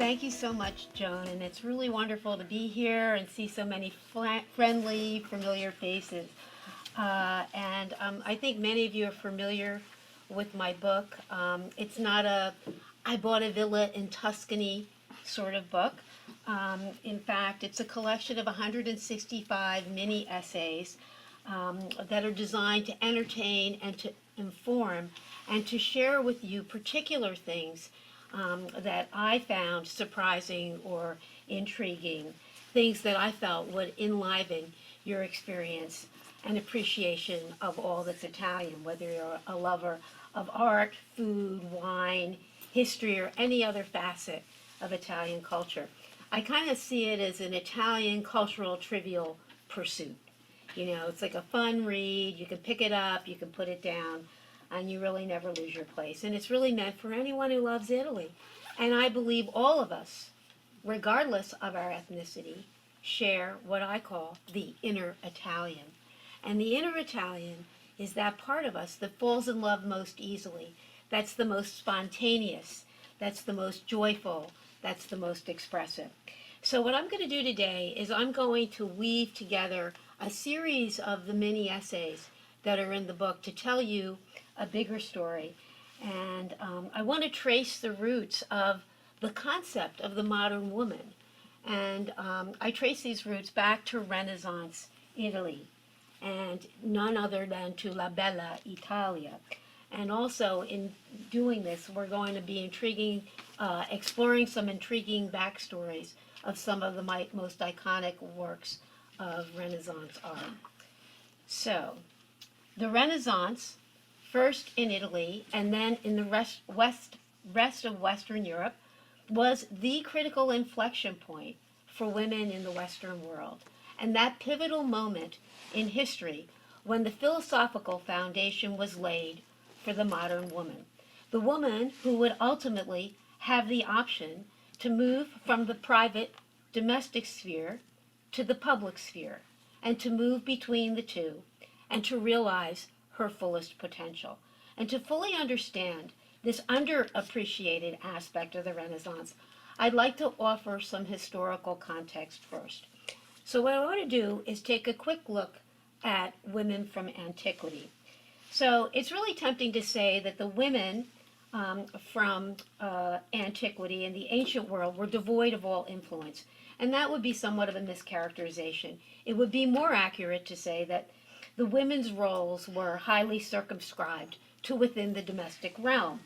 Thank you so much, Joan, and it's really wonderful to be here and see so many friendly, familiar faces. I think many of you are familiar with my book. It's not a I bought a villa in Tuscany sort of book. In fact, it's a collection of 165 mini essays that are designed to entertain and to inform and to share with you particular things that I found surprising or intriguing, things that I felt would enliven your experience and appreciation of all that's Italian, whether you're a lover of art, food, wine, history, or any other facet of Italian culture. I kind of see it as an Italian cultural trivial pursuit. You know, it's like a fun read. You can pick it up, you can put it down, and you really never lose your place. And it's really meant for anyone who loves Italy. And I believe all of us, regardless of our ethnicity, share what I call the inner Italian. And the inner Italian is that part of us that falls in love most easily, that's the most spontaneous, that's the most joyful, that's the most expressive. So what I'm going to do today is I'm going to weave together a series of the mini essays that are in the book to tell you a bigger story. And I want to trace the roots of the concept of the modern woman. And I trace these roots back to Renaissance Italy, and none other than to La Bella Italia. And also in doing this, we're going to be exploring some intriguing backstories of some of the most iconic works of Renaissance art. So, the Renaissance, first in Italy and then in the rest of Western Europe, was the critical inflection point for women in the Western world, and that pivotal moment in history when the philosophical foundation was laid for the modern woman. The woman who would ultimately have the option to move from the private domestic sphere to the public sphere, and to move between the two, and to realize her fullest potential. And to fully understand this underappreciated aspect of the Renaissance, I'd like to offer some historical context first. So what I want to do is take a quick look at women from antiquity. So it's really tempting to say that the women from antiquity and the ancient world were devoid of all influence. And that would be somewhat of a mischaracterization. It would be more accurate to say that the women's roles were highly circumscribed to within the domestic realm.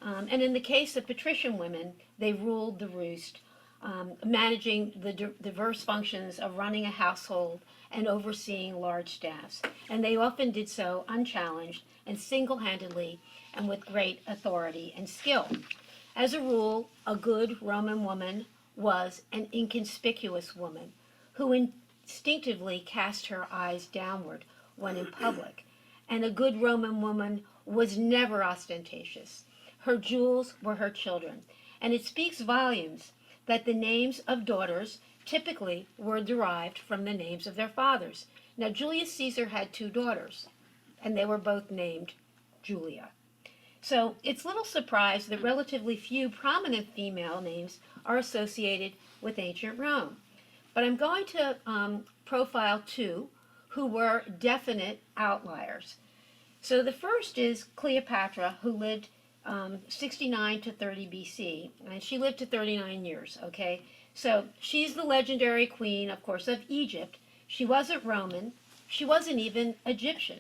And in the case of patrician women, they ruled the roost, managing the diverse functions of running a household and overseeing large staffs. And they often did so unchallenged and single-handedly and with great authority and skill. As a rule, a good Roman woman was an inconspicuous woman who instinctively cast her eyes downward when in public. And a good Roman woman was never ostentatious. Her jewels were her children. And it speaks volumes that the names of daughters typically were derived from the names of their fathers. Now, Julius Caesar had two daughters, and they were both named Julia. So it's little surprise that relatively few prominent female names are associated with ancient Rome. But I'm going to profile two who were definite outliers. So the first is Cleopatra, who lived 69 to 30 BC, and she lived to 39 years, okay? So she's the legendary queen, of course, of Egypt. She wasn't Roman. She wasn't even Egyptian.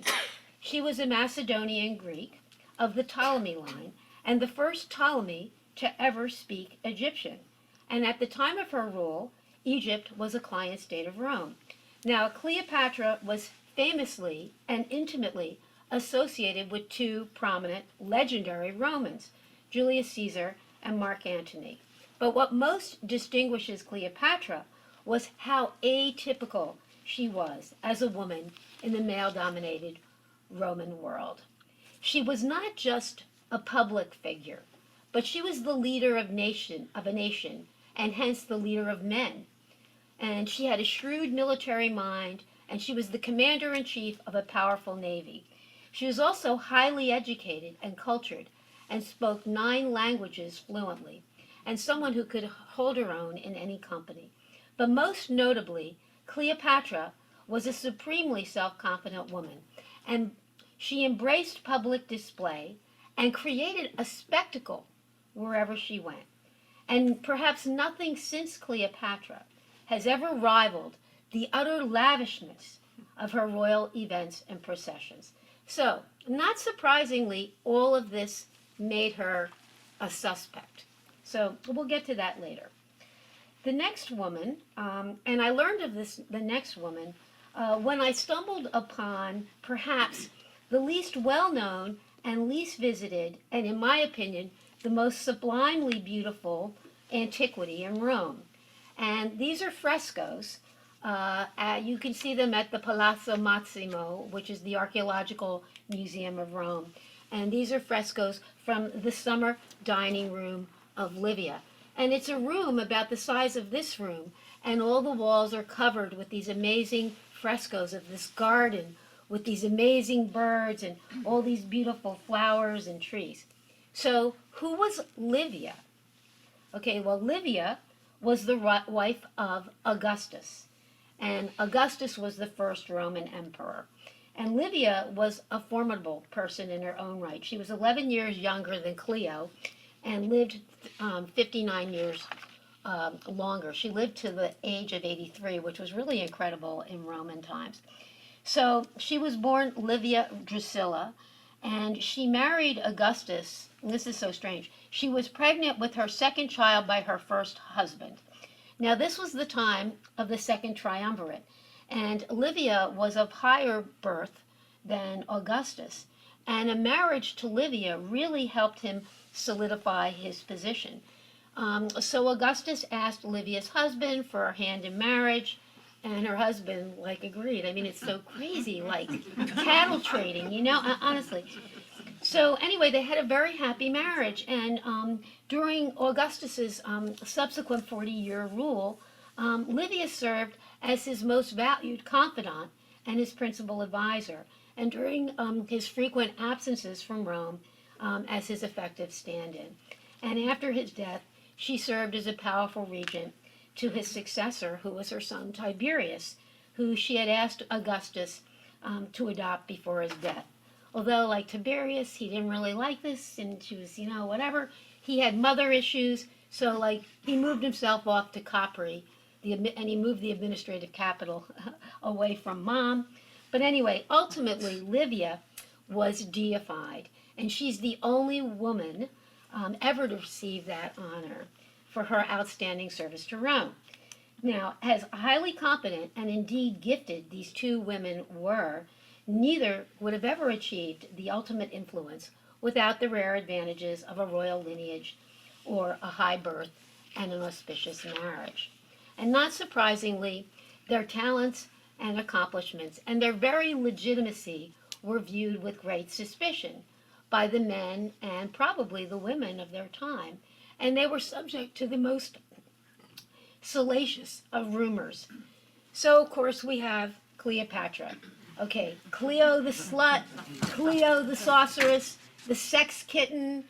She was a Macedonian Greek of the Ptolemy line, and the first Ptolemy to ever speak Egyptian. And at the time of her rule, Egypt was a client state of Rome. Now, Cleopatra was famously and intimately associated with two prominent legendary Romans, Julius Caesar and Mark Antony. But what most distinguishes Cleopatra was how atypical she was as a woman in the male-dominated Roman world. She was not just a public figure, but she was the leader of a nation, and hence the leader of men. And she had a shrewd military mind, and she was the commander-in-chief of a powerful navy. She was also highly educated and cultured, and spoke 9 languages fluently. and someone who could hold her own in any company. But most notably, Cleopatra was a supremely self-confident woman, and she embraced public display and created a spectacle wherever she went. And perhaps nothing since Cleopatra has ever rivaled the utter lavishness of her royal events and processions. So, not surprisingly, all of this made her a suspect. So, we'll get to that later. The next woman, and I learned of the next woman, when I stumbled upon perhaps the least well-known and least visited, and in my opinion, the most sublimely beautiful antiquity in Rome. And these are frescoes. You can see them at the Palazzo Massimo, which is the Archaeological Museum of Rome. And these are frescoes from the summer dining room of Livia. And it's a room about the size of this room, and all the walls are covered with these amazing frescoes of this garden with these amazing birds and all these beautiful flowers and trees. So, who was Livia? Okay, well, Livia was the wife of Augustus, and Augustus was the first Roman emperor. And Livia was a formidable person in her own right. She was 11 years younger than Cleo and lived 59 years longer. She lived to the age of 83, which was really incredible in Roman times. So she was born Livia Drusilla, and she married Augustus. And this is so strange. She was pregnant with her second child by her first husband. Now, this was the time of the second triumvirate, and Livia was of higher birth than Augustus, and a marriage to Livia really helped him solidify his position. So Augustus asked Livia's husband for her hand in marriage, and her husband, agreed. I mean, it's so crazy, cattle trading, honestly. So anyway, they had a very happy marriage, and during Augustus's subsequent 40-year rule, Livia served as his most valued confidant and his principal advisor, and during his frequent absences from Rome, as his effective stand-in. And after his death, she served as a powerful regent to his successor, who was her son Tiberius, who she had asked Augustus to adopt before his death. Although, like Tiberius, he didn't really like this, and she was, whatever. He had mother issues, so, he moved himself off to Capri, and he moved the administrative capital away from mom. But anyway, ultimately, Livia was deified, and she's the only woman ever to receive that honor for her outstanding service to Rome. Now, as highly competent and indeed gifted these two women were, neither would have ever achieved the ultimate influence without the rare advantages of a royal lineage or a high birth and an auspicious marriage. And not surprisingly, their talents and accomplishments and their very legitimacy were viewed with great suspicion by the men and probably the women of their time, and they were subject to the most salacious of rumors. So, of course, we have Cleopatra. Okay, Cleo the slut, Cleo the sorceress, the sex kitten.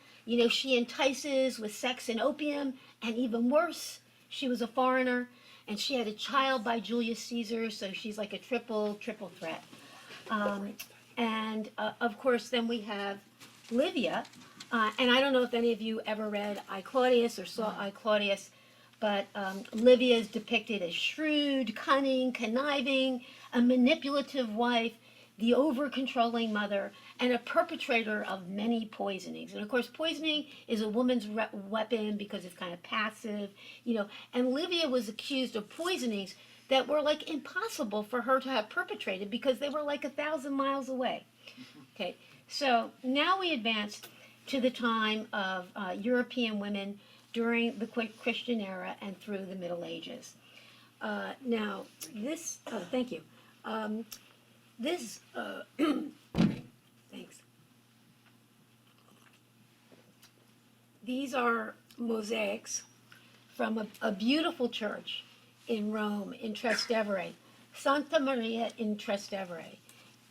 She entices with sex and opium, and even worse, she was a foreigner, and she had a child by Julius Caesar, so she's like a triple threat. Of course, then we have Livia, and I don't know if any of you ever read I, Claudius or saw I, Claudius, but Livia is depicted as shrewd, cunning, conniving, a manipulative wife, the over-controlling mother, and a perpetrator of many poisonings. And of course, poisoning is a woman's weapon because it's kind of passive, and Livia was accused of poisonings that were impossible for her to have perpetrated because they were 1,000 miles away. Okay, so now we advance to the time of European women during the Christian era and through the Middle Ages. Now, this, thank you. Thanks. These are mosaics from a beautiful church in Rome, in Trastevere, Santa Maria in Trastevere.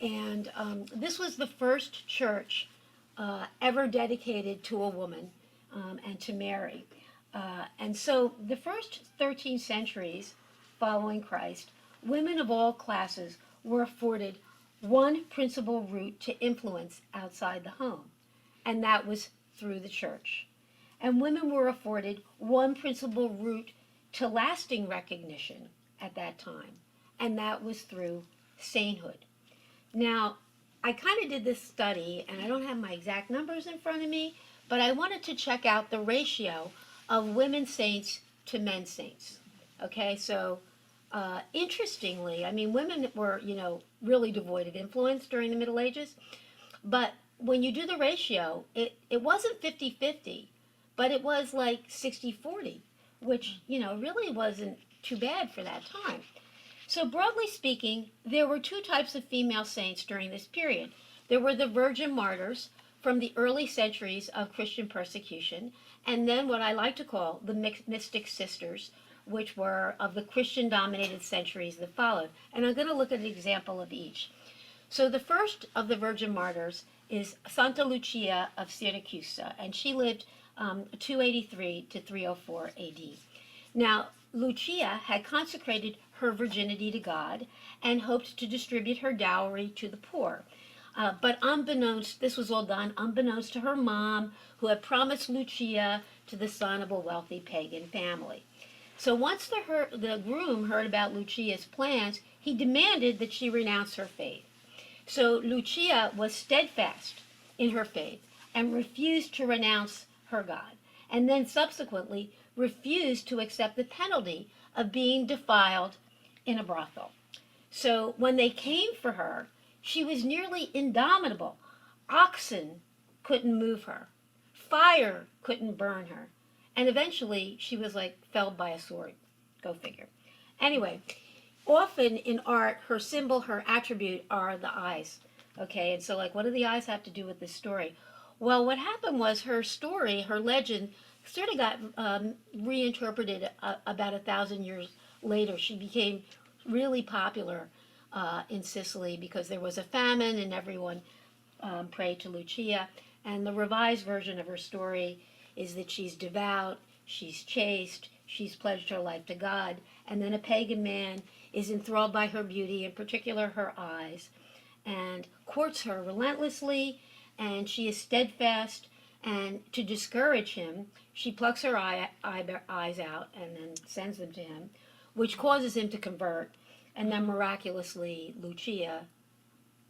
And this was the first church ever dedicated to a woman and to Mary. And so the first 13 centuries following Christ, women of all classes were afforded one principal route to influence outside the home, and that was through the church. And women were afforded one principal route to lasting recognition at that time, and that was through sainthood. Now, I kind of did this study, and I don't have my exact numbers in front of me, but I wanted to check out the ratio of women saints to men saints. Okay, so interestingly, I mean, women were, really devoid of influence during the Middle Ages, but when you do the ratio, it wasn't 50-50, but it was like 60-40, which, really wasn't too bad for that time. So broadly speaking, there were two types of female saints during this period. There were the virgin martyrs from the early centuries of Christian persecution, and then what I like to call the mystic sisters, which were of the Christian-dominated centuries that followed. And I'm going to look at an example of each. So the first of the virgin martyrs is Santa Lucia of Syracuse, and she lived 283 to 304 AD. Now, Lucia had consecrated her virginity to God and hoped to distribute her dowry to the poor. But this was all done unbeknownst to her mom, who had promised Lucia to the son of a wealthy pagan family. So once the groom heard about Lucia's plans, he demanded that she renounce her faith. So Lucia was steadfast in her faith and refused to renounce her God, and then subsequently refused to accept the penalty of being defiled in a brothel. So when they came for her, she was nearly indomitable. Oxen couldn't move her. Fire couldn't burn her. And eventually she was felled by a sword. Go figure. Anyway, often in art, her symbol, her attribute are the eyes. Okay, and so what do the eyes have to do with this story? Well, what happened was her story, her legend, sort of got reinterpreted about 1,000 years later. She became really popular in Sicily because there was a famine and everyone prayed to Lucia. And the revised version of her story is that she's devout, she's chaste, she's pledged her life to God, and then a pagan man is enthralled by her beauty, in particular her eyes, and courts her relentlessly, and she is steadfast, and to discourage him, she plucks her eyes out and then sends them to him, which causes him to convert, and then miraculously Lucia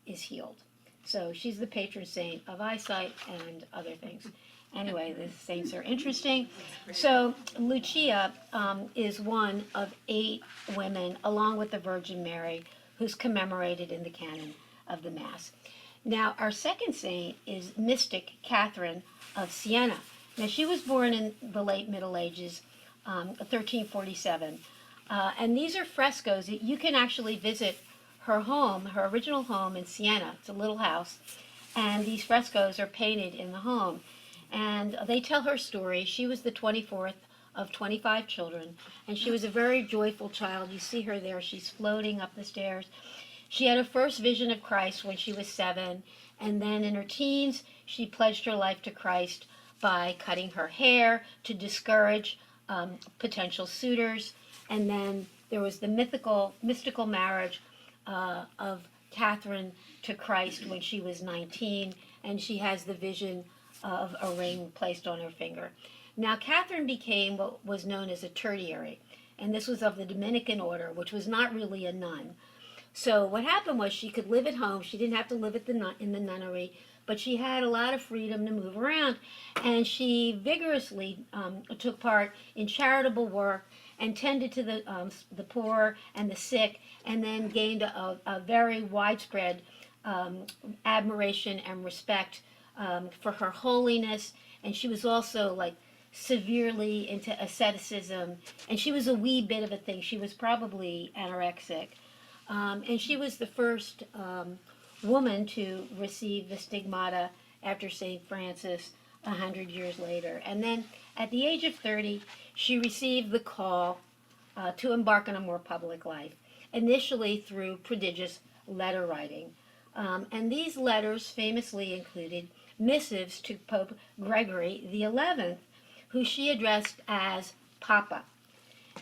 is healed. So she's the patron saint of eyesight and other things. Anyway, the saints are interesting. So Lucia is one of 8 women, along with the Virgin Mary, who's commemorated in the canon of the Mass. Now, our second saint is mystic Catherine of Siena. Now, she was born in the late Middle Ages, 1347. And these are frescoes. You can actually visit her home, her original home in Siena. It's a little house. And these frescoes are painted in the home. And they tell her story. She was the 24th of 25 children, and she was a very joyful child. You see her there. She's floating up the stairs. She had her first vision of Christ when she was 7, and then in her teens, she pledged her life to Christ by cutting her hair to discourage potential suitors. And then there was the mystical marriage of Catherine to Christ when she was 19, and she has the vision of a ring placed on her finger. Now, Catherine became what was known as a tertiary, and this was of the Dominican order, which was not really a nun. So what happened was she could live at home. She didn't have to live in the nunnery, but she had a lot of freedom to move around, and she vigorously took part in charitable work and tended to the poor and the sick, and then gained a very widespread admiration and respect for her holiness. And she was also severely into asceticism, and she was a wee bit of a thing. She was probably anorexic, and she was the first woman to receive the stigmata after St. Francis 100 years later. And then at the age of 30, she received the call to embark on a more public life, initially through prodigious letter writing. And these letters famously included missives to Pope Gregory XI, who she addressed as Papa.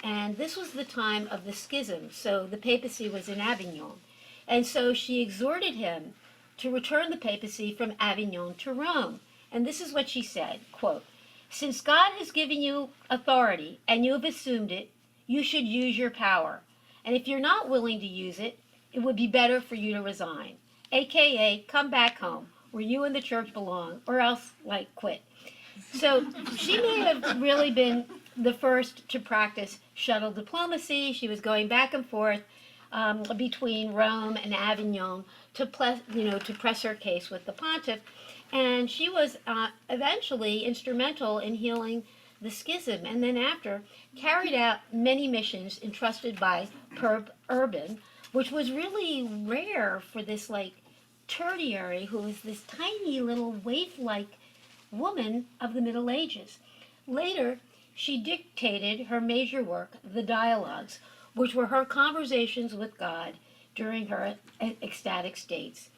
And this was the time of the schism, so the papacy was in Avignon. And so she exhorted him to return the papacy from Avignon to Rome. And this is what she said, quote, "Since God has given you authority and you have assumed it, you should use your power. And if you're not willing to use it, it would be better for you to resign, aka come back home where you and the church belong, or else, quit." So she may have really been the first to practice shuttle diplomacy. She was going back and forth between Rome and Avignon to press her case with the pontiff. And she was eventually instrumental in healing the schism, and then after carried out many missions entrusted by Pope Urban, which was really rare for this tertiary who was this tiny little waif-like woman of the Middle Ages. Later, she dictated her major work, the Dialogues, which were her conversations with God during her ecstatic states.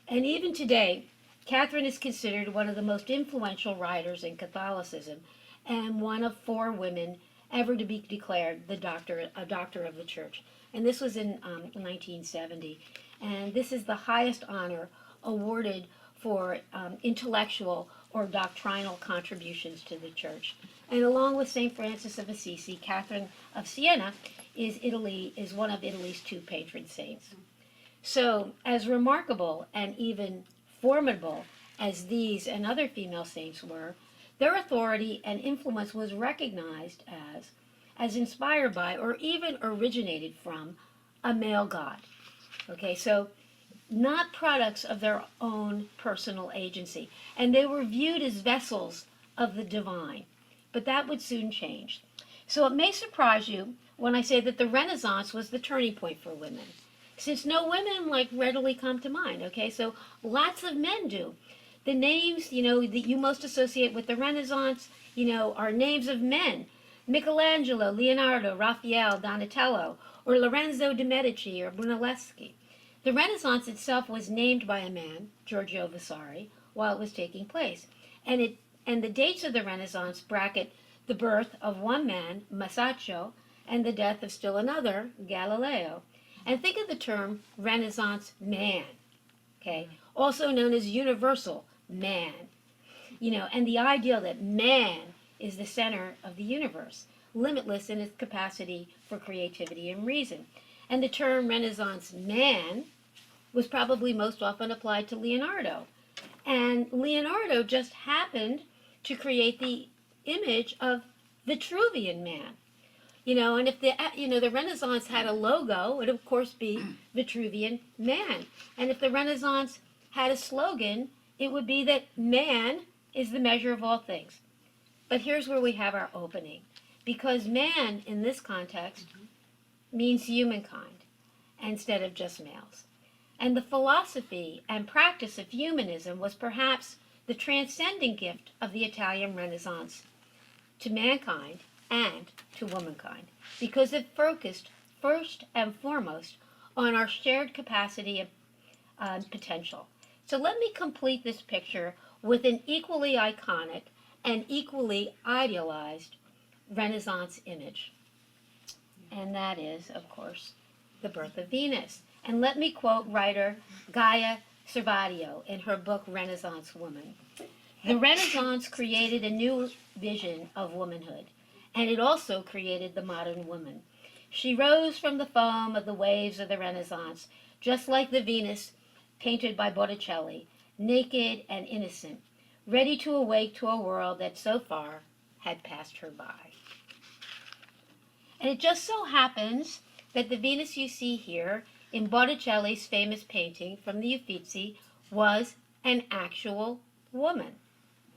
And even today, Catherine is considered one of the most influential writers in Catholicism and one of 4 women ever to be declared a doctor of the Church. And this was in 1970. And this is the highest honor awarded for intellectual or doctrinal contributions to the Church. And along with St. Francis of Assisi, Catherine of Siena is one of Italy's 2 patron saints. So, as remarkable and even formidable as these and other female saints were, their authority and influence was recognized as inspired by, or even originated from, a male god. Okay, so not products of their own personal agency. And they were viewed as vessels of the divine. But that would soon change. So it may surprise you when I say that the Renaissance was the turning point for women, since no women readily come to mind. Okay, so lots of men do. The names, that you most associate with the Renaissance, are names of men: Michelangelo, Leonardo, Raphael, Donatello, or Lorenzo de Medici, or Brunelleschi. The Renaissance itself was named by a man, Giorgio Vasari, while it was taking place, and the dates of the Renaissance bracket the birth of one man, Masaccio, and the death of still another, Galileo. And think of the term Renaissance man, okay, also known as universal man, and the ideal that man is the center of the universe, limitless in its capacity for creativity and reason. And the term Renaissance man was probably most often applied to Leonardo. And Leonardo just happened to create the image of Vitruvian man. And if the Renaissance had a logo, it would of course be Vitruvian man. And if the Renaissance had a slogan, it would be that man is the measure of all things. But here's where we have our opening. Because man, in this context, means humankind instead of just males. And the philosophy and practice of humanism was perhaps the transcendent gift of the Italian Renaissance to mankind and to womankind, because it focused first and foremost on our shared capacity and potential. So let me complete this picture with an equally iconic and equally idealized Renaissance image. And that is, of course, the birth of Venus. And let me quote writer Gaia Servadio in her book Renaissance Woman. The Renaissance created a new vision of womanhood, and it also created the modern woman. She rose from the foam of the waves of the Renaissance, just like the Venus painted by Botticelli, naked and innocent, ready to awake to a world that so far had passed her by. And it just so happens that the Venus you see here in Botticelli's famous painting from the Uffizi was an actual woman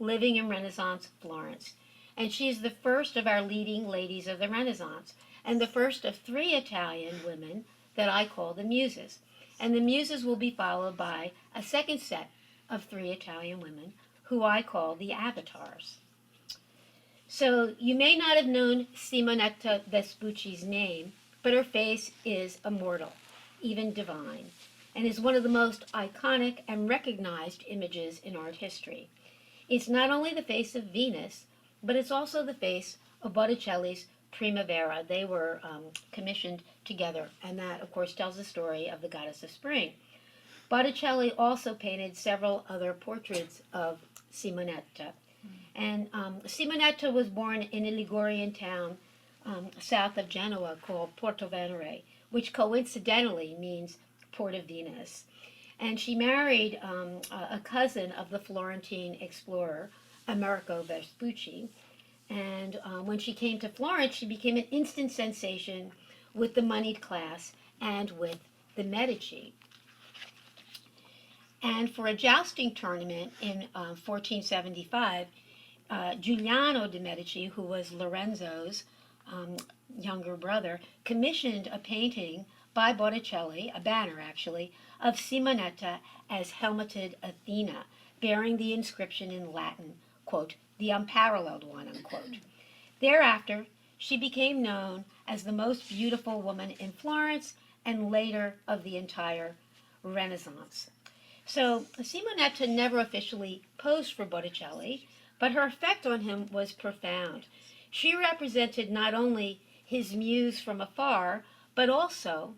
living in Renaissance Florence. And she's the first of our leading ladies of the Renaissance, and the first of 3 Italian women that I call the Muses. And the Muses will be followed by a second set of 3 Italian women who I call the Avatars. So you may not have known Simonetta Vespucci's name, but her face is immortal, even divine, and is one of the most iconic and recognized images in art history. It's not only the face of Venus, but it's also the face of Botticelli's Primavera. They were commissioned together, and that, of course, tells the story of the goddess of spring. Botticelli also painted several other portraits of Simonetta. And Simonetta was born in a Ligurian town south of Genoa called Porto Venere, which coincidentally means Port of Venus. And she married a cousin of the Florentine explorer, Amerigo Vespucci. And when she came to Florence, she became an instant sensation with the moneyed class and with the Medici. And for a jousting tournament in 1475, Giuliano de' Medici, who was Lorenzo's younger brother, commissioned a painting by Botticelli, a banner actually, of Simonetta as helmeted Athena, bearing the inscription in Latin, quote, the unparalleled one, unquote. Thereafter, she became known as the most beautiful woman in Florence and later of the entire Renaissance. So Simonetta never officially posed for Botticelli, but her effect on him was profound. She represented not only his muse from afar, but also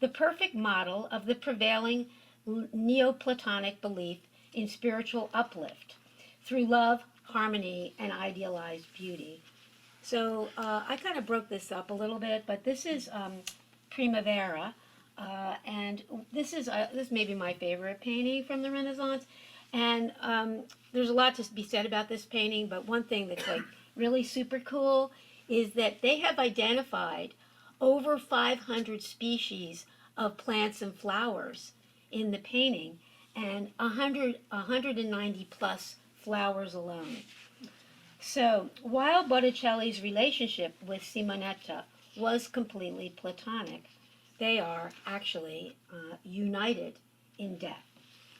the perfect model of the prevailing Neoplatonic belief in spiritual uplift through love, harmony, and idealized beauty. So I kind of broke this up a little bit, but this is Primavera, and this may be my favorite painting from the Renaissance. And there's a lot to be said about this painting, but one thing that's like really super cool is that they have identified over 500 species of plants and flowers in the painting, and 190 plus flowers alone. So while Botticelli's relationship with Simonetta was completely platonic, they are actually united in death.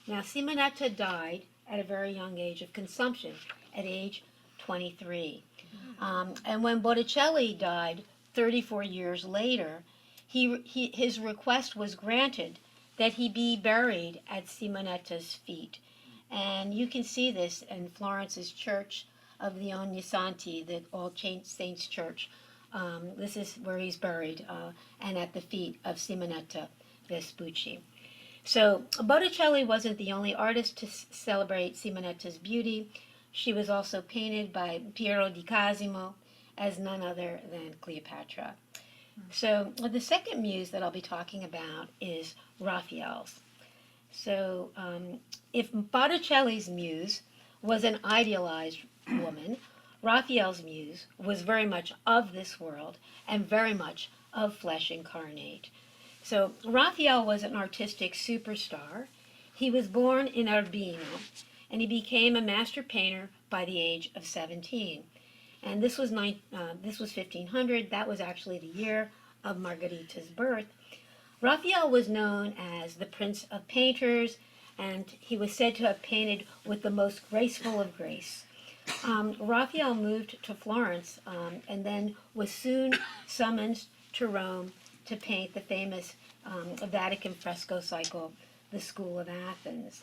Now, Simonetta died at a very young age of consumption, at age 23. And when Botticelli died 34 years later, his request was granted that he be buried at Simonetta's feet. And you can see this in Florence's Church of the Ognissanti, the All Saints Church. This is where he's buried, and at the feet of Simonetta Vespucci. So Botticelli wasn't the only artist to celebrate Simonetta's beauty. She was also painted by Piero di Cosimo as none other than Cleopatra. So the second muse that I'll be talking about is Raphael's. So if Botticelli's muse was an idealized woman, Raphael's muse was very much of this world and very much of flesh incarnate. So Raphael was an artistic superstar. He was born in Urbino, and he became a master painter by the age of 17. And this was 1500. That was actually the year of Margherita's birth. Raphael was known as the Prince of Painters, and he was said to have painted with the most graceful of grace. Raphael moved to Florence and then was soon summoned to Rome to paint the famous Vatican fresco cycle, the School of Athens.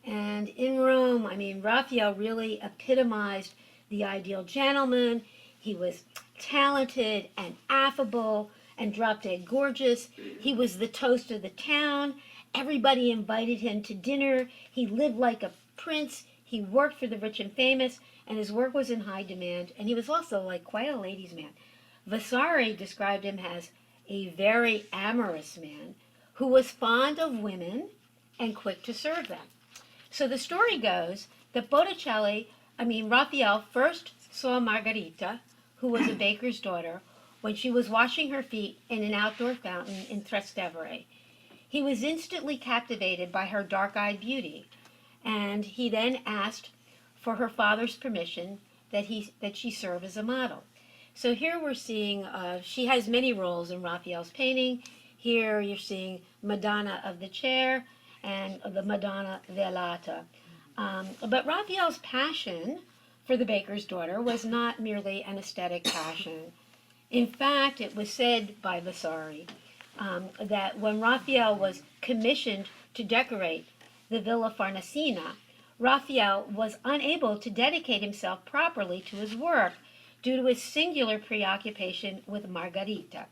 And in Rome, Raphael really epitomized the ideal gentleman. He was talented and affable and drop-dead gorgeous. He was the toast of the town. Everybody invited him to dinner. He lived like a prince. He worked for the rich and famous, and his work was in high demand. And he was also like quite a ladies' man. Vasari described him as a very amorous man who was fond of women and quick to serve them. So the story goes that Raphael first saw Margherita, who was a baker's daughter, when she was washing her feet in an outdoor fountain in Trastevere. He was instantly captivated by her dark-eyed beauty, and he then asked for her father's permission that she serve as a model. So here we're seeing, she has many roles in Raphael's painting. Here you're seeing Madonna of the Chair and the Madonna Velata. But Raphael's passion for the baker's daughter was not merely an aesthetic passion. In fact, it was said by Vasari that when Raphael was commissioned to decorate the Villa Farnesina, Raphael was unable to dedicate himself properly to his work due to his singular preoccupation with Margherita,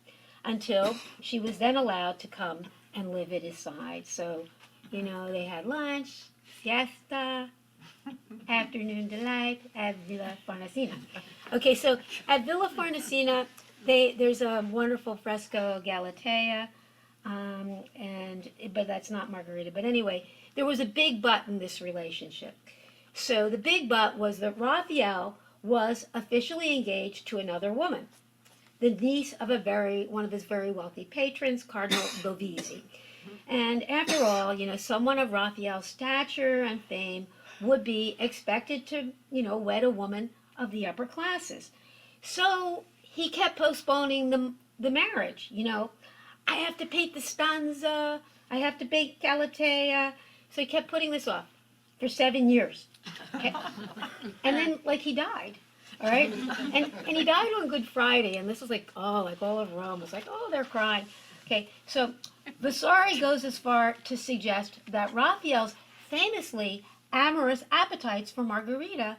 until she was then allowed to come and live at his side. So, they had lunch, siesta, afternoon delight at Villa Farnesina. Okay, so at Villa Farnesina, there's a wonderful fresco Galatea, but that's not Margherita. But anyway, there was a big but in this relationship. So the big but was that Raphael was officially engaged to another woman, the niece of one of his very wealthy patrons, Cardinal Lovisi. And after all, someone of Raphael's stature and fame would be expected to, wed a woman of the upper classes. So he kept postponing the marriage. I have to paint the stanza, I have to paint Galatea. So he kept putting this off for 7 years. Okay? And then, he died. All right? And he died on Good Friday, and this was all of Rome was they're crying. Okay, so Vasari goes as far to suggest that Raphael's famously amorous appetites for Margherita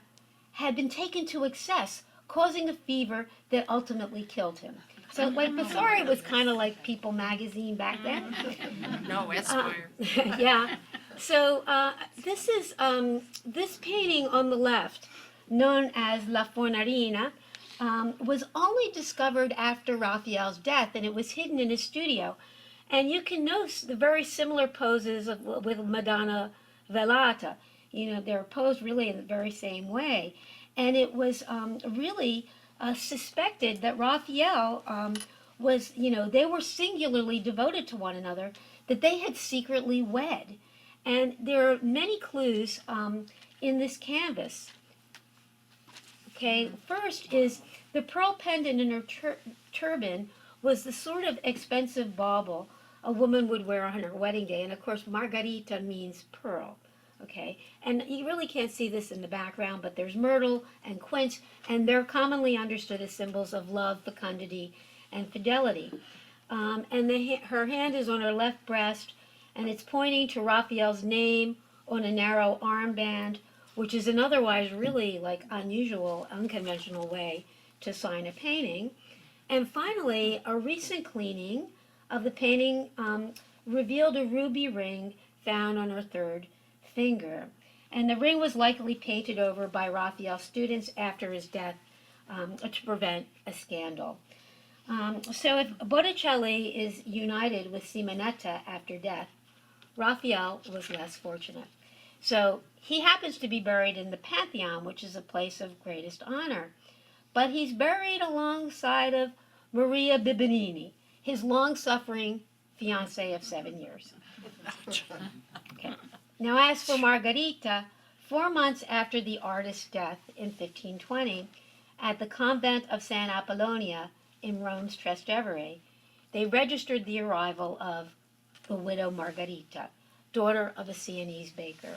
had been taken to excess, causing a fever that ultimately killed him. So, Vasari was kind of like People magazine back then. No, Esquire. Yeah. So, this painting on the left, known as La Fern Arena, was only discovered after Raphael's death, and it was hidden in his studio. And you can notice the very similar poses with Madonna Velata. They're posed really in the very same way. And it was really suspected that Raphael was, they were singularly devoted to one another, that they had secretly wed. And there are many clues in this canvas. Okay, first is the pearl pendant in her turban was the sort of expensive bauble a woman would wear on her wedding day. And of course, Margherita means pearl. Okay, and you really can't see this in the background, but there's myrtle and quince, and they're commonly understood as symbols of love, fecundity, and fidelity. Her hand is on her left breast, and it's pointing to Raphael's name on a narrow armband, which is an otherwise really unusual, unconventional way to sign a painting. And finally, a recent cleaning of the painting revealed a ruby ring found on her third finger. And the ring was likely painted over by Raphael's students after his death to prevent a scandal. So if Botticelli is united with Simonetta after death, Raphael was less fortunate. So he happens to be buried in the Pantheon, which is a place of greatest honor. But he's buried alongside of Maria Bibinini, his long-suffering fiancée of 7 years. Okay. Now, as for Margherita, 4 months after the artist's death in 1520, at the convent of San Apollonia in Rome's Trastevere, they registered the arrival of the widow Margherita, daughter of a Sienese baker.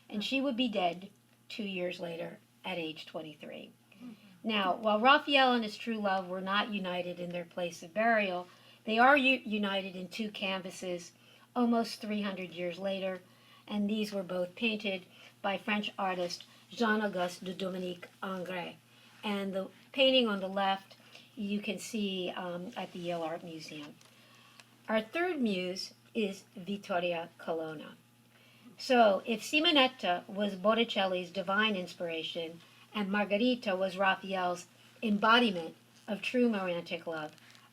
And she would be dead 2 years later at age 23. Now, while Raphael and his true love were not united in their place of burial, they are united in 2 canvases almost 300 years later, and these were both painted by French artist Jean-Auguste de Dominique Ingres. And the painting on the left you can see at the Yale Art Museum. Our third muse is Vittoria Colonna. So if Simonetta was Botticelli's divine inspiration and Margherita was Raphael's embodiment of true romantic love,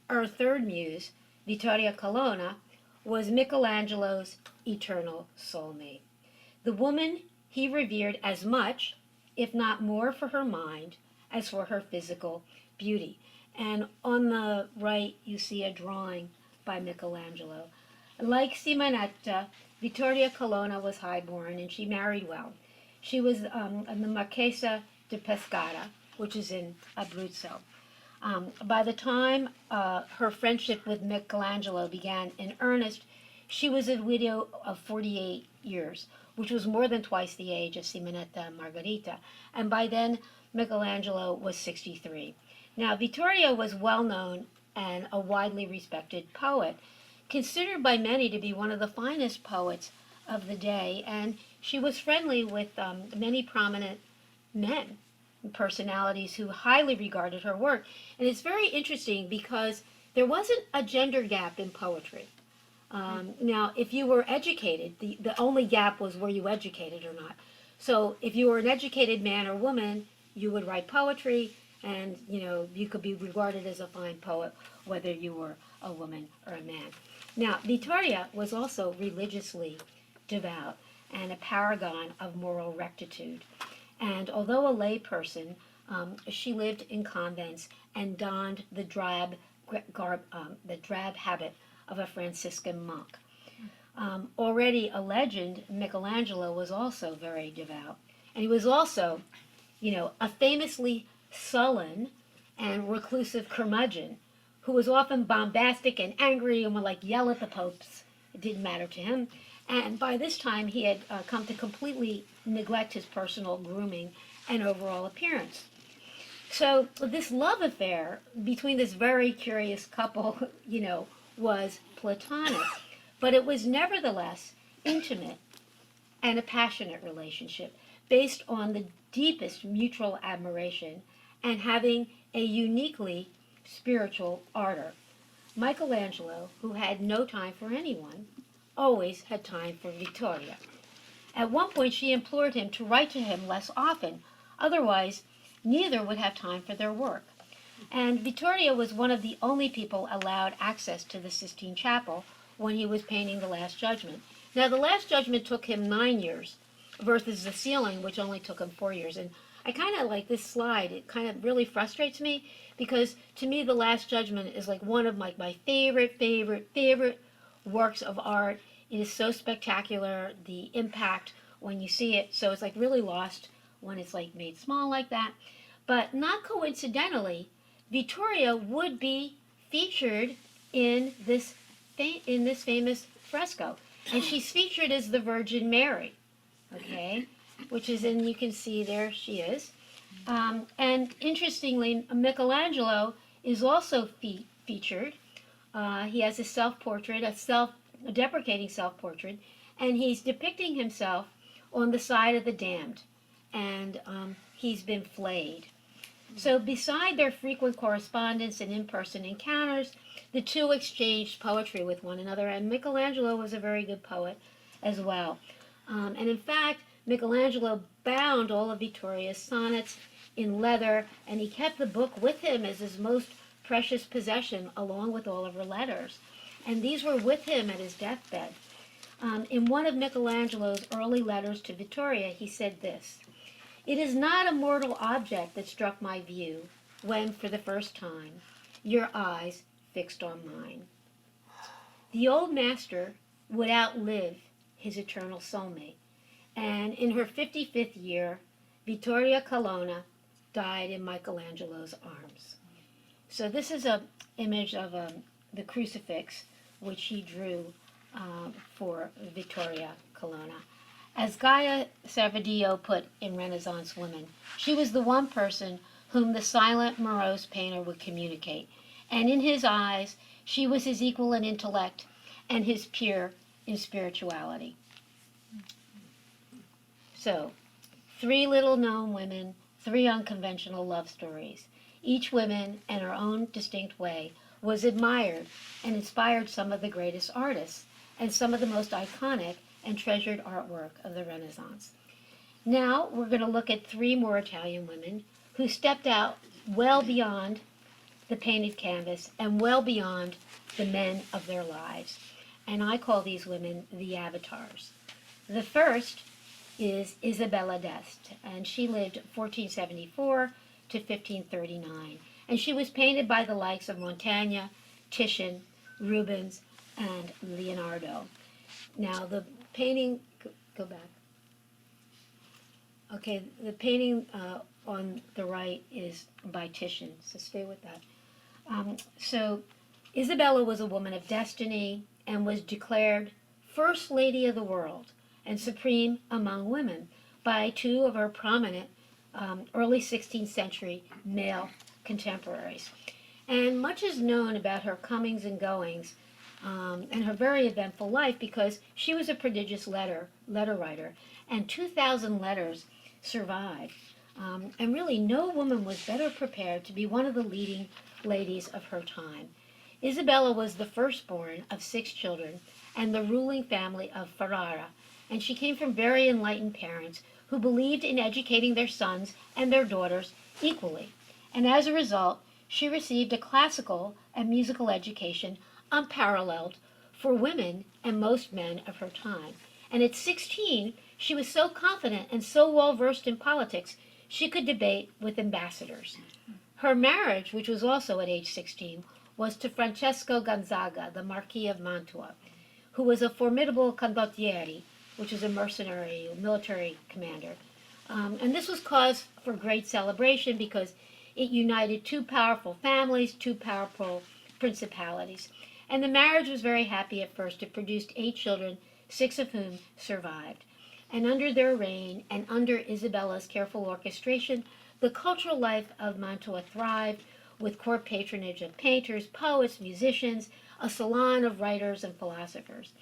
our third muse, Vittoria Colonna, was Michelangelo's eternal soulmate. The woman he revered as much, if not more, for her mind as for her physical beauty. And on the right, you see a drawing by Michelangelo. Like Simonetta, Vittoria Colonna was highborn, and she married well. She was in the Marchesa di Pescara, which is in Abruzzo. By the time her friendship with Michelangelo began in earnest, she was a widow of 48 years, which was more than twice the age of Simonetta and Margherita. And by then, Michelangelo was 63. Now, Vittoria was well known and a widely respected poet, considered by many to be one of the finest poets of the day, and she was friendly with many prominent men, personalities who highly regarded her work. And it's very interesting because there wasn't a gender gap in poetry. Now, if you were educated, the only gap was were you educated or not. So if you were an educated man or woman, you would write poetry, and you could be regarded as a fine poet whether you were a woman or a man. Now, Vittoria was also religiously devout and a paragon of moral rectitude. And although a lay person, she lived in convents and donned the drab habit of a Franciscan monk. Already a legend, Michelangelo was also very devout. And he was also, a famously sullen and reclusive curmudgeon who was often bombastic and angry and would yell at the popes. It didn't matter to him. And by this time, he had come to completely neglect his personal grooming and overall appearance. So this love affair between this very curious couple, was platonic, but it was nevertheless intimate and a passionate relationship based on the deepest mutual admiration and having a uniquely spiritual ardor. Michelangelo, who had no time for anyone, always had time for Vittoria. At one point, she implored him to write to him less often, otherwise, neither would have time for their work. And Vittoria was one of the only people allowed access to the Sistine Chapel when he was painting the Last Judgment. Now, the Last Judgment took him 9 years versus the ceiling, which only took him 4 years. And I kind of like this slide. It kind of really frustrates me because to me, the Last Judgment is one of my favorite works of art. It is so spectacular, the impact when you see it. So it's really lost when it's made small like that. But not coincidentally, Vittoria would be featured in this famous fresco, and she's featured as the Virgin Mary, okay, which is you can see there she is. And interestingly, Michelangelo is also featured. He has a self-portrait, a deprecating self-portrait, and he's depicting himself on the side of the damned, and he's been flayed. So beside their frequent correspondence and in-person encounters, the two exchanged poetry with one another, and Michelangelo was a very good poet as well. And in fact, Michelangelo bound all of Vittoria's sonnets in leather, and he kept the book with him as his most precious possession, along with all of her letters. And these were with him at his deathbed. In one of Michelangelo's early letters to Vittoria, he said this: "It is not a mortal object that struck my view when, for the first time, your eyes fixed on mine." The old master would outlive his eternal soulmate, and in her 55th year, Vittoria Colonna died in Michelangelo's arms. So this is an image of the crucifix which he drew for Vittoria Colonna. As Gaia Servadio put in Renaissance Women, she was the one person whom the silent, morose painter would communicate, and in his eyes, she was his equal in intellect and his peer in spirituality. So, 3 little-known women, 3 unconventional love stories. Each woman, in her own distinct way, was admired and inspired some of the greatest artists and some of the most iconic and treasured artwork of the Renaissance. Now we're going to look at 3 more Italian women who stepped out well beyond the painted canvas and well beyond the men of their lives. And I call these women the avatars. The first is Isabella D'este, and she lived 1474 to 1539. And she was painted by the likes of Montaigne, Titian, Rubens, and Leonardo. Now the painting, go back. Okay, the painting on the right is by Titian, so stay with that. So Isabella was a woman of destiny and was declared First Lady of the World and supreme among women by 2 of her prominent early 16th century male contemporaries. And much is known about her comings and goings and her very eventful life, because she was a prodigious letter writer, and 2,000 letters survived. And really, no woman was better prepared to be one of the leading ladies of her time. Isabella was the firstborn of 6 children and the ruling family of Ferrara, and she came from very enlightened parents who believed in educating their sons and their daughters equally. And as a result, she received a classical and musical education unparalleled for women and most men of her time. And at 16, she was so confident and so well versed in politics, she could debate with ambassadors. Her marriage, which was also at age 16, was to Francesco Gonzaga, the Marquis of Mantua, who was a formidable condottieri, which is a mercenary military commander. And this was cause for great celebration because it united 2 powerful families, 2 powerful principalities. And the marriage was very happy at first. It produced 8 children, 6 of whom survived. And under their reign and under Isabella's careful orchestration, the cultural life of Mantua thrived with court patronage of painters, poets, musicians, a salon of writers and philosophers.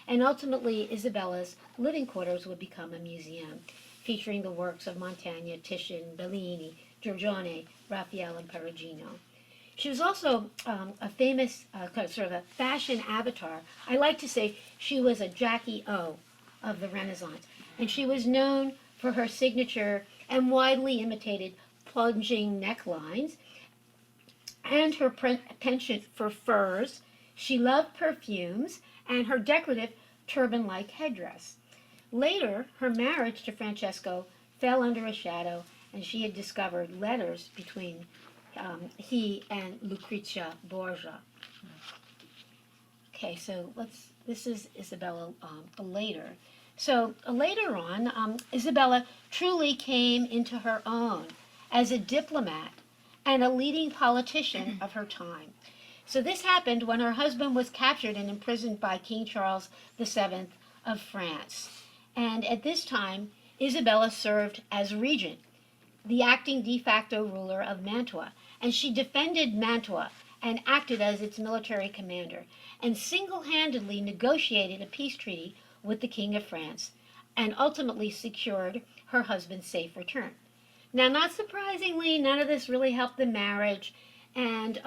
And ultimately, Isabella's living quarters would become a museum, featuring the works of Montaigne, Titian, Bellini, Giorgione, Raphael, and Perugino. She was also a famous sort of a fashion avatar. I like to say she was a Jackie O of the Renaissance. And she was known for her signature and widely imitated plunging necklines and her penchant for furs. She loved perfumes and her decorative turban-like headdress. Later, her marriage to Francesco fell under a shadow, and she had discovered letters between he and Lucrezia Borgia. Okay, so this is Isabella later. So later on, Isabella truly came into her own as a diplomat and a leading politician of her time. So this happened when her husband was captured and imprisoned by King Charles VII of France. And at this time, Isabella served as regent, the acting de facto ruler of Mantua, and she defended Mantua and acted as its military commander, and single-handedly negotiated a peace treaty with the King of France, and ultimately secured her husband's safe return. Now, not surprisingly, none of this really helped the marriage, and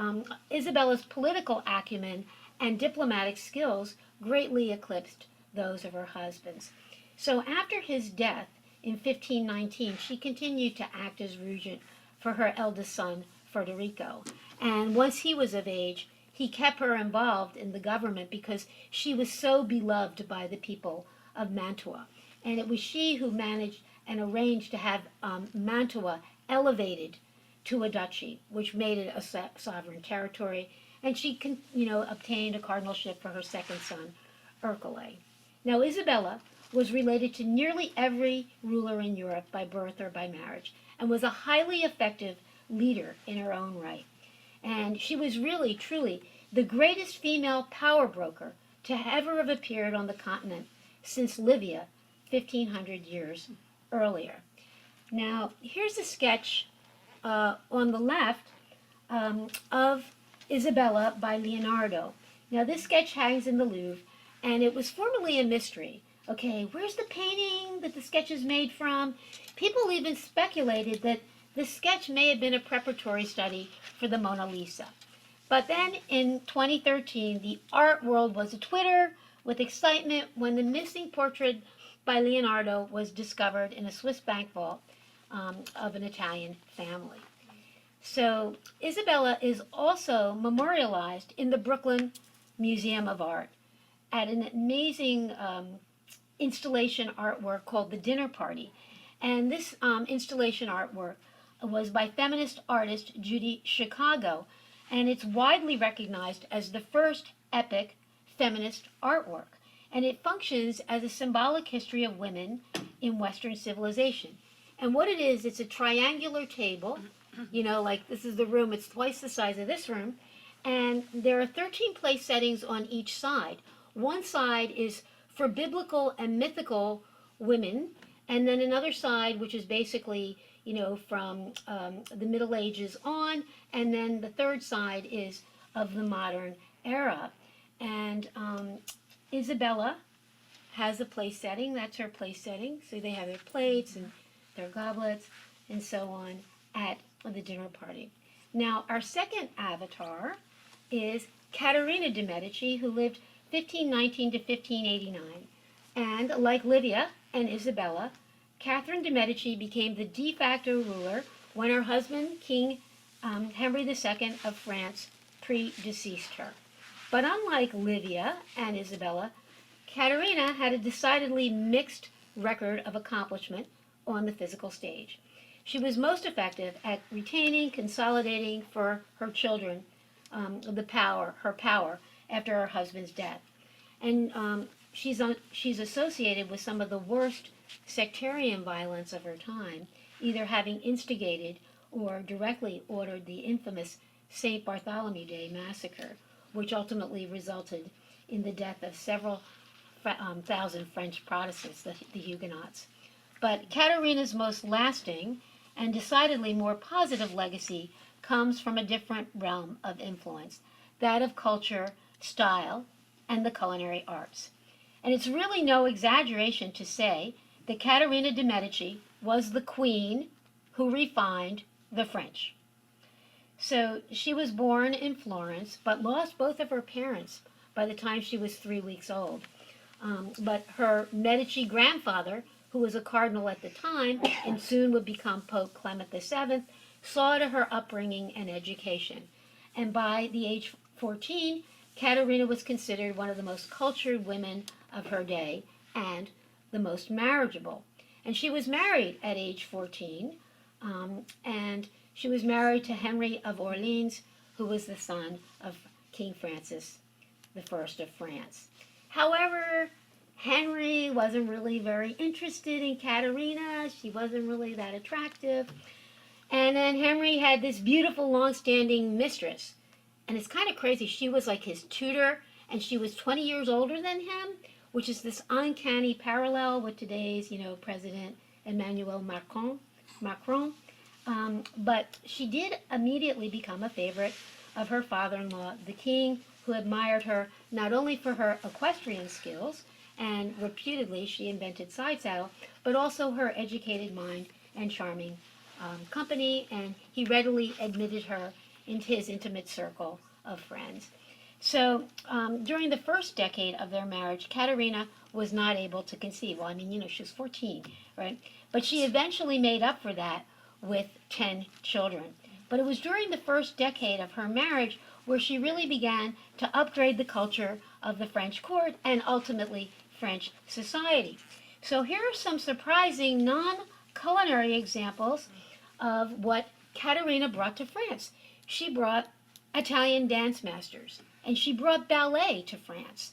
Isabella's political acumen and diplomatic skills greatly eclipsed those of her husband's. So after his death in 1519, she continued to act as regent for her eldest son, Federico. And once he was of age, he kept her involved in the government because she was so beloved by the people of Mantua. And it was she who managed and arranged to have Mantua elevated to a duchy, which made it a sovereign territory. And she obtained a cardinalship for her second son, Ercole. Now, Isabella was related to nearly every ruler in Europe by birth or by marriage, and was a highly effective leader in her own right. And she was really, truly, the greatest female power broker to ever have appeared on the continent since Libya 1,500 years earlier. Now, here's a sketch on the left of Isabella by Leonardo. Now, this sketch hangs in the Louvre, and it was formerly a mystery. Okay, where's the painting that the sketch is made from? People even speculated that this sketch may have been a preparatory study for the Mona Lisa. But then in 2013, the art world was a-twitter with excitement when the missing portrait by Leonardo was discovered in a Swiss bank vault of an Italian family. So Isabella is also memorialized in the Brooklyn Museum of Art at an amazing installation artwork called The Dinner Party. And this installation artwork was by feminist artist Judy Chicago, and it's widely recognized as the first epic feminist artwork. And it functions as a symbolic history of women in Western civilization. And what it is, it's a triangular table, like this is the room, it's twice the size of this room, and there are 13 place settings on each side. One side is for biblical and mythical women, and then another side, which is basically, from the Middle Ages on, and then the third side is of the modern era. And Isabella has a place setting. That's her place setting. So they have their plates and their goblets and so on at the dinner party. Now, our second avatar is Catarina de Medici, who lived 1519 to 1589. And like Livia and Isabella, Catherine de Medici became the de facto ruler when her husband, King Henry II of France, predeceased her. But unlike Livia and Isabella, Catarina had a decidedly mixed record of accomplishment on the physical stage. She was most effective at retaining, consolidating for her children her power after her husband's death. And she's associated with some of the worst sectarian violence of her time, either having instigated or directly ordered the infamous St. Bartholomew Day massacre, which ultimately resulted in the death of several thousand French Protestants, the Huguenots. But Catarina's most lasting and decidedly more positive legacy comes from a different realm of influence, that of culture, style, and the culinary arts. And it's really no exaggeration to say that Catarina de Medici was the queen who refined the French. So she was born in Florence, but lost both of her parents by the time she was 3 weeks old. But her Medici grandfather, who was a cardinal at the time and soon would become Pope Clement VII, saw to her upbringing and education. And by the age 14, Catarina was considered one of the most cultured women of her day and the most marriageable. And she was married at age 14, and she was married to Henry of Orleans, who was the son of King Francis I of France. However, Henry wasn't really very interested in Catarina. She wasn't really that attractive. And then Henry had this beautiful, long-standing mistress. And it's kind of crazy. She was like his tutor, and she was 20 years older than him, which is this uncanny parallel with today's, President Emmanuel Macron. But she did immediately become a favorite of her father-in-law, the king, who admired her not only for her equestrian skills, and reputedly she invented side saddle, but also her educated mind and charming company, and he readily admitted her into his intimate circle of friends. So during the first decade of their marriage, Catarina was not able to conceive. Well, she was 14, right? But she eventually made up for that with 10 children. But it was during the first decade of her marriage where she really began to upgrade the culture of the French court and ultimately French society. So here are some surprising non-culinary examples of what Catarina brought to France. She brought Italian dance masters, and she brought ballet to France.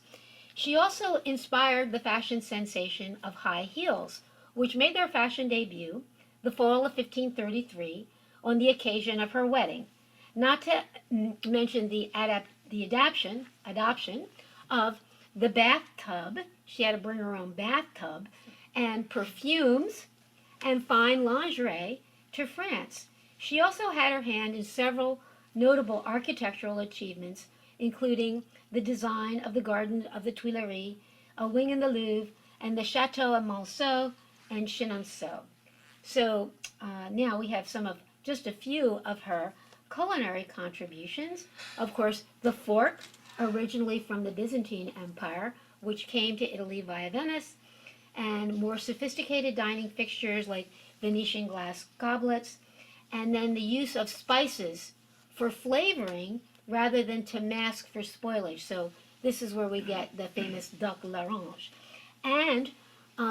She also inspired the fashion sensation of high heels, which made their fashion debut the fall of 1533 on the occasion of her wedding. Not to mention the adoption of the bathtub. She had to bring her own bathtub, and perfumes and fine lingerie to France. She also had her hand in several notable architectural achievements, including the design of the Garden of the Tuileries, a wing in the Louvre, and the Chateau of Monceau and Chenonceau. So now we have just a few of her culinary contributions. Of course, the fork, originally from the Byzantine Empire, which came to Italy via Venice, and more sophisticated dining fixtures like Venetian glass goblets, and then the use of spices for flavoring rather than to mask for spoilage. So this is where we get the famous duck l'orange. And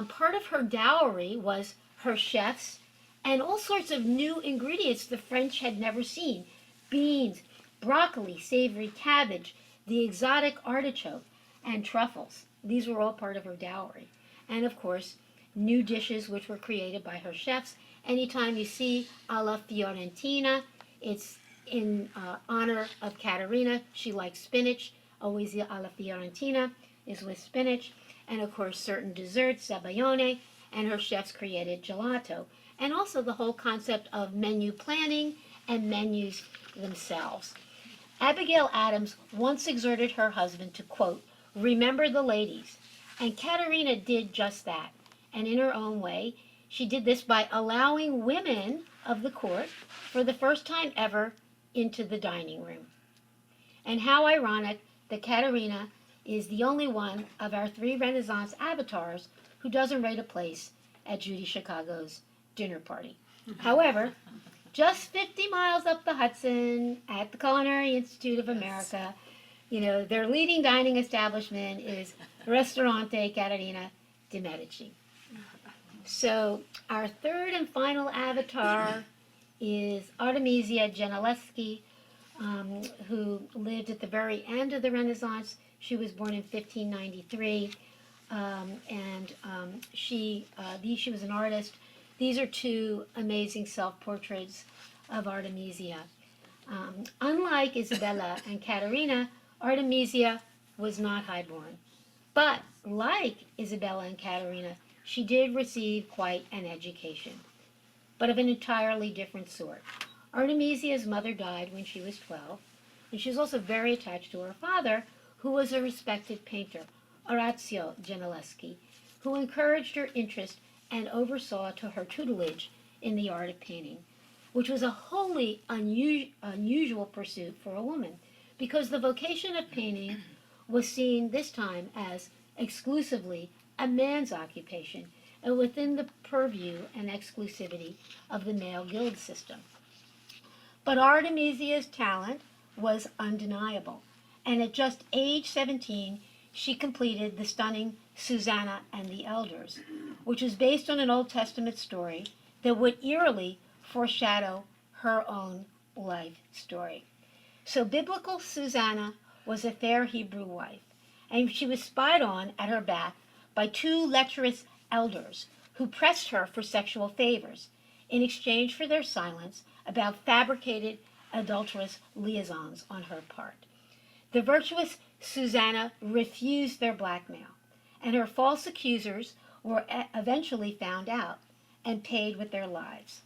part of her dowry was her chefs and all sorts of new ingredients the French had never seen. Beans, broccoli, savory cabbage, the exotic artichoke, and truffles. These were all part of her dowry. And of course, new dishes which were created by her chefs. Anytime you see alla Fiorentina, it's in honor of Catarina. She likes spinach. Always the alla Fiorentina is with spinach. And of course, certain desserts, zabaione, and her chefs created gelato. And also the whole concept of menu planning and menus themselves. Abigail Adams once exhorted her husband to, quote, remember the ladies. And Catarina did just that. And in her own way, she did this by allowing women of the court, for the first time ever, into the dining room. And how ironic that Catarina is the only one of our three Renaissance avatars who doesn't rate a place at Judy Chicago's dinner party. However, just 50 miles up the Hudson at the Culinary Institute of America, their leading dining establishment is Ristorante Catarina De Medici. So our third and final avatar is Artemisia Gentileschi, who lived at the very end of the Renaissance. She was born in 1593, she was an artist. These are two amazing self-portraits of Artemisia. Unlike Isabella and Catarina, Artemisia was not highborn. But like Isabella and Catarina, she did receive quite an education, but of an entirely different sort. Artemisia's mother died when she was 12, and she was also very attached to her father, who was a respected painter, Orazio Gentileschi, who encouraged her interest and oversaw to her tutelage in the art of painting, which was a wholly unusual pursuit for a woman, because the vocation of painting was seen this time as exclusively a man's occupation and within the purview and exclusivity of the male guild system. But Artemisia's talent was undeniable, and at just age 17, she completed the stunning Susanna and the Elders, which is based on an Old Testament story that would eerily foreshadow her own life story. So biblical Susanna was a fair Hebrew wife, and she was spied on at her bath by two lecherous elders who pressed her for sexual favors in exchange for their silence about fabricated adulterous liaisons on her part. The virtuous Susanna refused their blackmail, and her false accusers were eventually found out and paid with their lives.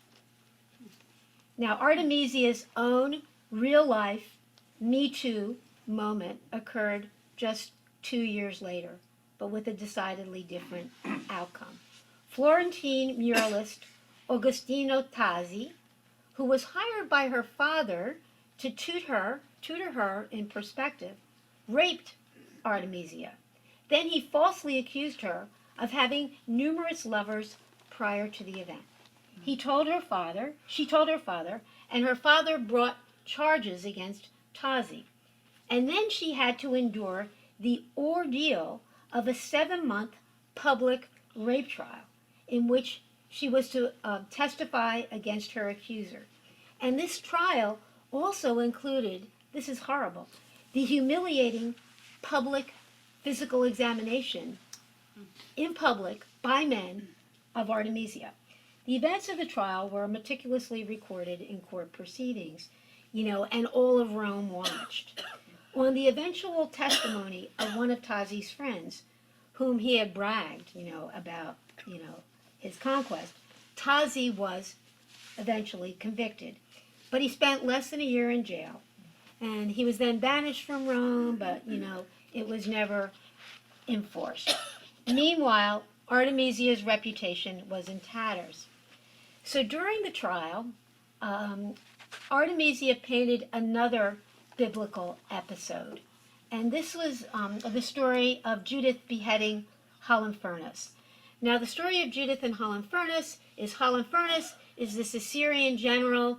Now, Artemisia's own real-life Me Too moment occurred just 2 years later, but with a decidedly different outcome. Florentine muralist Agostino Tazzi, who was hired by her father to tutor her in perspective, raped Artemisia. Then he falsely accused her of having numerous lovers prior to the event. She told her father, and her father brought charges against Tazzi. And then she had to endure the ordeal of a 7-month public rape trial in which she was to testify against her accuser. And this trial also included, this is horrible, the humiliating public physical examination in public by men of Artemisia. The events of the trial were meticulously recorded in court proceedings, and all of Rome watched. On the eventual testimony of one of Tazzi's friends, whom he had bragged, about, his conquest, Tazzi was eventually convicted. But he spent less than a year in jail. And he was then banished from Rome, but, it was never enforced. Meanwhile, Artemisia's reputation was in tatters. So during the trial, Artemisia painted another biblical episode. And this was the story of Judith beheading Holofernes. Now, the story of Judith and Holofernes is this Assyrian general,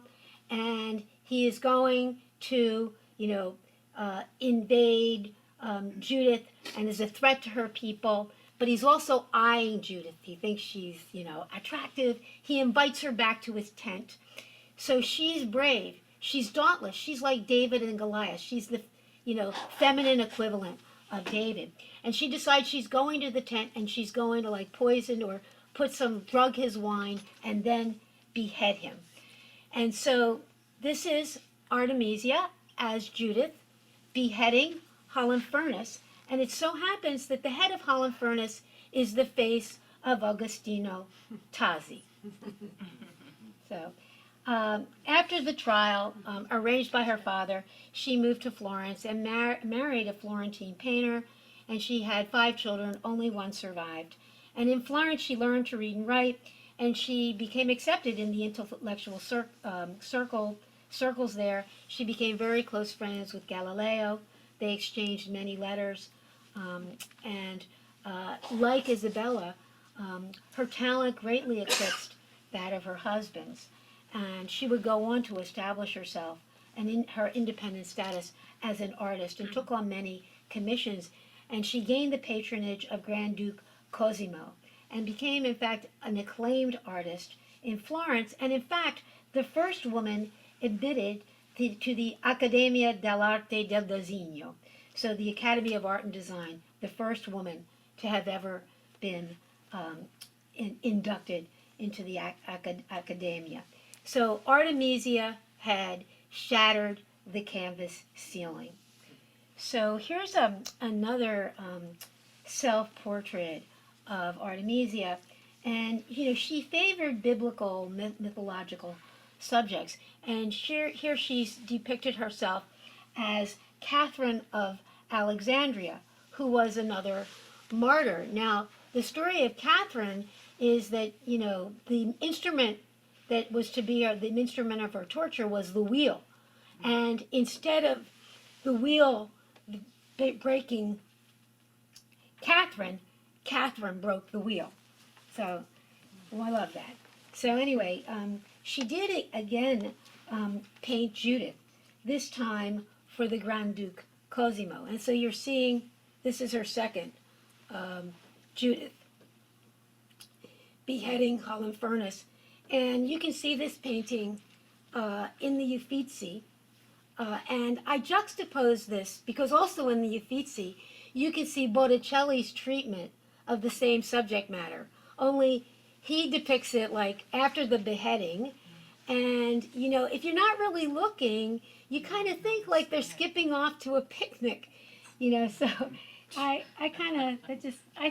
and he is going to, invade Judith and is a threat to her people. But he's also eyeing Judith. He thinks she's, attractive. He invites her back to his tent. So she's brave. She's dauntless. She's like David and Goliath. She's the, feminine equivalent of David. And she decides she's going to the tent and she's going to poison or drug his wine and then behead him. And so this is Artemisia as Judith beheading Holofernes. And it so happens that the head of Holofernes is the face of Agostino Tazzi. So After the trial, arranged by her father, she moved to Florence and married a Florentine painter, and she had 5 children, only one survived. And in Florence, she learned to read and write, and she became accepted in the intellectual circles there. She became very close friends with Galileo. They exchanged many letters, and like Isabella, her talent greatly eclipsed that of her husband's, and she would go on to establish herself and in her independent status as an artist, and took on many commissions, and she gained the patronage of Grand Duke Cosimo and became, in fact, an acclaimed artist in Florence, and in fact, the first woman admitted to the Accademia dell'Arte del Disegno, so the Academy of Art and Design, the first woman to have ever been inducted into the Accademia. So Artemisia had shattered the canvas ceiling. So here's another self-portrait of Artemisia, and she favored biblical, mythological subjects, and here she's depicted herself as Catherine of Alexandria, who was another martyr. Now, the story of Catherine is that the instrument that was to be the instrument of her torture was the wheel, and instead of the wheel breaking Catherine broke the wheel. So, I love that. So anyway, she did again paint Judith, this time for the Grand Duke Cosimo. And so you're seeing, this is her second, Judith, Beheading, Holofernes. And you can see this painting in the Uffizi. And I juxtapose this because also in the Uffizi, you can see Botticelli's treatment of the same subject matter, only he depicts it like after the beheading. And, if you're not really looking, you kind of think like they're skipping off to a picnic, so I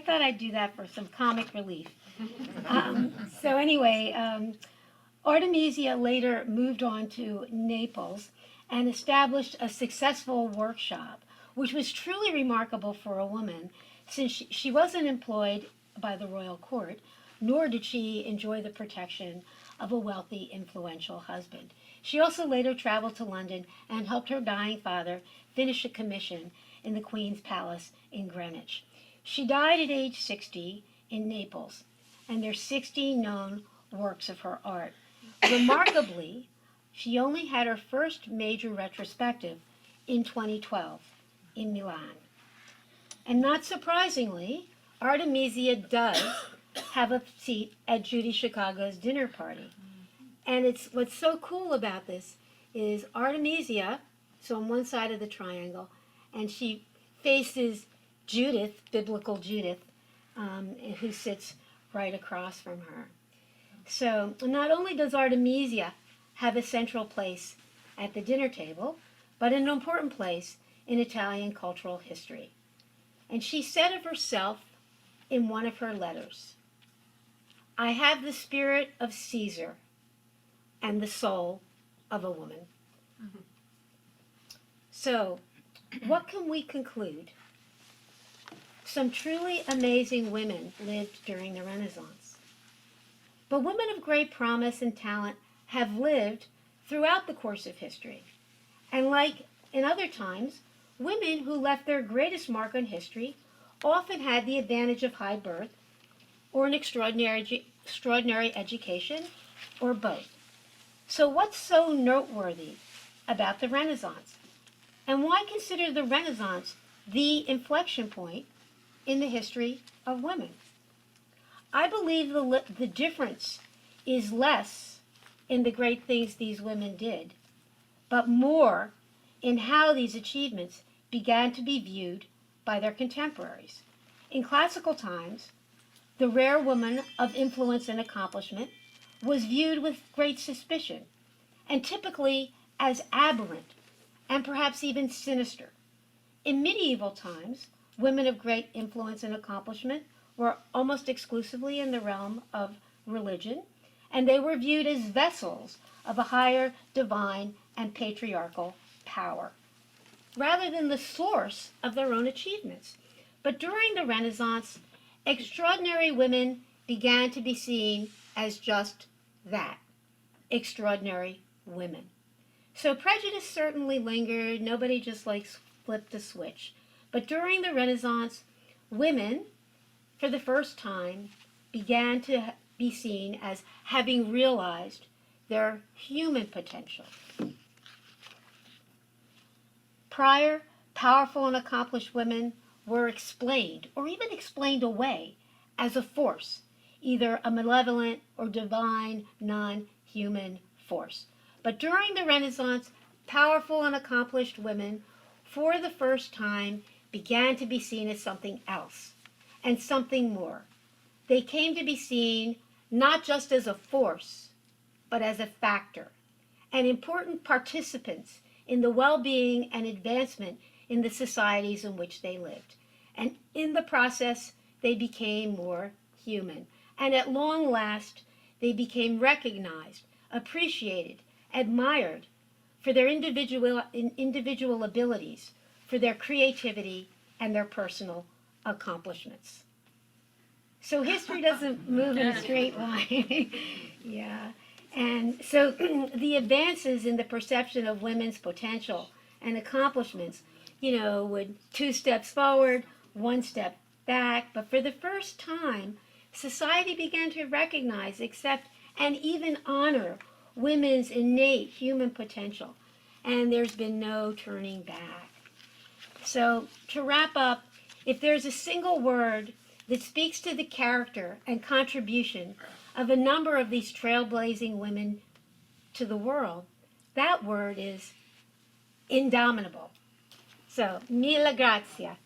thought I'd do that for some comic relief. So anyway, Artemisia later moved on to Naples and established a successful workshop, which was truly remarkable for a woman, since she wasn't employed by the royal court, nor did she enjoy the protection of a wealthy, influential husband. She also later traveled to London and helped her dying father finish a commission in the Queen's Palace in Greenwich. She died at age 60 in Naples, and there are 60 known works of her art. Remarkably, she only had her first major retrospective in 2012 in Milan. And not surprisingly, Artemisia does have a seat at Judy Chicago's dinner party. And what's so cool about this is Artemisia, so on one side of the triangle, and she faces Judith, biblical Judith, who sits right across from her. So not only does Artemisia have a central place at the dinner table, but an important place in Italian cultural history. And she said of herself in one of her letters, "I have the spirit of Caesar and the soul of a woman." Mm-hmm. So, what can we conclude? Some truly amazing women lived during the Renaissance. But women of great promise and talent have lived throughout the course of history. And like in other times, women who left their greatest mark on history often had the advantage of high birth or an extraordinary education, or both. So what's so noteworthy about the Renaissance? And why consider the Renaissance the inflection point in the history of women? I believe the difference is less in the great things these women did, but more in how these achievements began to be viewed by their contemporaries. In classical times, the rare woman of influence and accomplishment was viewed with great suspicion, and typically as aberrant, and perhaps even sinister. In medieval times, women of great influence and accomplishment were almost exclusively in the realm of religion, and they were viewed as vessels of a higher divine and patriarchal power, rather than the source of their own achievements. But during the Renaissance, extraordinary women began to be seen as just that, extraordinary women. So prejudice certainly lingered. Nobody just flipped the switch. But during the Renaissance, women, for the first time, began to be seen as having realized their human potential. Prior, powerful and accomplished women were explained, or even explained away, as a force, either a malevolent or divine, non-human force. But during the Renaissance, powerful and accomplished women, for the first time, began to be seen as something else, and something more. They came to be seen not just as a force, but as a factor, and important participants in the well-being and advancement in the societies in which they lived. And in the process, they became more human. And at long last, they became recognized, appreciated, admired for their individual abilities, for their creativity, and their personal accomplishments. So history doesn't move in a straight line. Yeah. And so the advances in the perception of women's potential and accomplishments, would 2 steps forward, 1 step back. But for the first time, society began to recognize, accept, and even honor women's innate human potential. And there's been no turning back. So to wrap up, if there's a single word that speaks to the character and contribution of a number of these trailblazing women to the world, that word is indomitable. So, mille grazie.